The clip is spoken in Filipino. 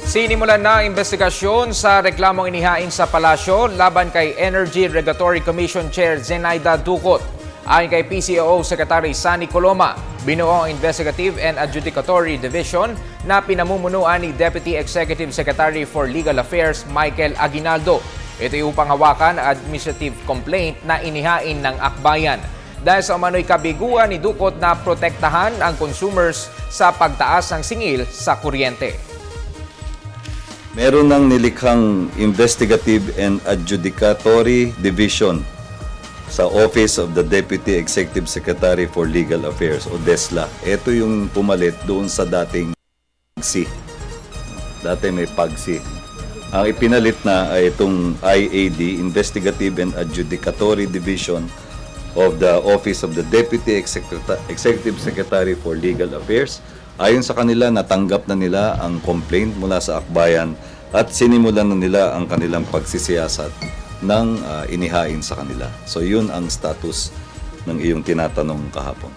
Sinimulan na ang investigasyon sa reklamong inihain sa palasyo laban kay Energy Regulatory Commission Chair Zenaida Ducot. Ayon kay PCOO Secretary Sunny Coloma, binuo ang Investigative and Adjudicatory Division na pinamumunuan ni Deputy Executive Secretary for Legal Affairs Michael Aguinaldo. Ito ay upang hawakan ang administrative complaint na inihain ng akbayan. Dahil sa umano'y kabiguan ni Ducot na protektahan ang consumers sa pagtaas ng singil sa kuryente. Meron ng nilikhang Investigative and Adjudicatory Division sa Office of the Deputy Executive Secretary for Legal Affairs o DESLA. Ito yung pumalit doon sa dating PAGSI. Dati may PAGSI. Ang ipinalit na ay itong IAD, Investigative and Adjudicatory Division of the Office of the Deputy Executive Secretary for Legal Affairs. Ayon sa kanila, natanggap na nila ang complaint mula sa akbayan at sinimulan na nila ang kanilang pagsisiyasat ng inihain sa kanila. So yun ang status ng iyong tinatanong kahapon.